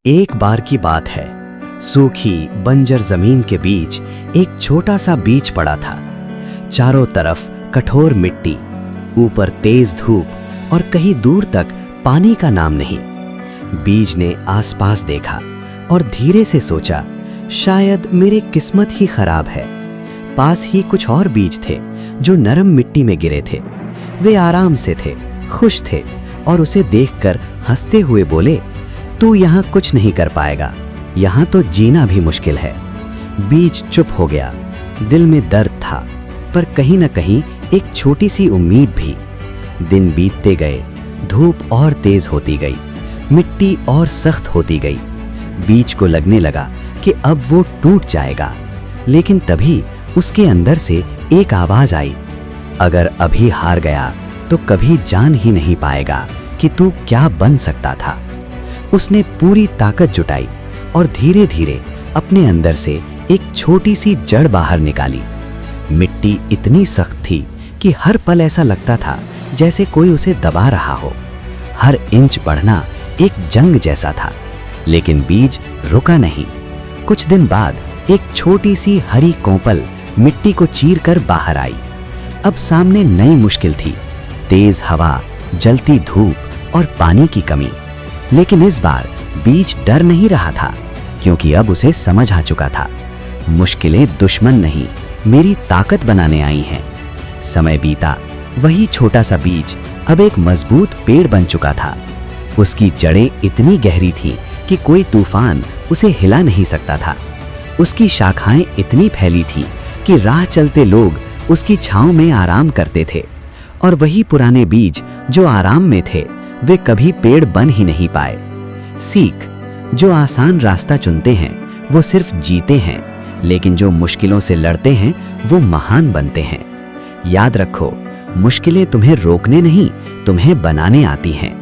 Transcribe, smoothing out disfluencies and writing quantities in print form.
एक बार की बात है, सूखी बंजर जमीन के बीच एक छोटा सा बीज पड़ा था। चारों तरफ कठोर मिट्टी, ऊपर तेज धूप और कहीं दूर तक पानी का नाम नहीं। बीज ने आसपास देखा और धीरे से सोचा, शायद मेरी किस्मत ही खराब है। पास ही कुछ और बीज थे जो नरम मिट्टी में गिरे थे। वे आराम से थे, खुश थे और उसे देखकर हंसते हुए बोले, तू यहाँ कुछ नहीं कर पाएगा, यहाँ तो जीना भी मुश्किल है। बीज चुप हो गया। दिल में दर्द था, पर कहीं न कहीं एक छोटी सी उम्मीद भी। दिन बीतते गए, धूप और तेज होती गई, मिट्टी और सख्त होती गई। बीज को लगने लगा कि अब वो टूट जाएगा, लेकिन तभी उसके अंदर से एक आवाज आई, अगर अभी हार गया तो कभी जान ही नहीं पाएगा कि तू क्या बन सकता था। उसने पूरी ताकत जुटाई और धीरे धीरे अपने अंदर से एक छोटी सी जड़ बाहर निकाली। मिट्टी इतनी सख्त थी कि हर पल ऐसा लगता था जैसे कोई उसे दबा रहा हो। हर इंच बढ़ना एक जंग जैसा था, लेकिन बीज रुका नहीं। कुछ दिन बाद एक छोटी सी हरी कोंपल मिट्टी को चीरकर बाहर आई। अब सामने नई मुश्किल थी, तेज हवा, जलती धूप और पानी की कमी। लेकिन इस बार बीज डर नहीं रहा था, क्योंकि अब उसे समझ आ चुका था, मुश्किलें दुश्मन नहीं, मेरी ताकत बनाने आई हैं। समय बीता, वही छोटा सा बीज अब एक मजबूत पेड़ बन चुका था। उसकी जड़ें इतनी गहरी थीं कि कोई तूफान उसे हिला नहीं सकता था। उसकी शाखाएं इतनी फैली थीं कि राह चलते लोग उसकी छांव में आराम करते थे। और वही पुराने बीज जो आराम में थे, वे कभी पेड़ बन ही नहीं पाए। सीख, जो आसान रास्ता चुनते हैं वो सिर्फ जीते हैं, लेकिन जो मुश्किलों से लड़ते हैं वो महान बनते हैं। याद रखो, मुश्किलें तुम्हें रोकने नहीं, तुम्हें बनाने आती हैं।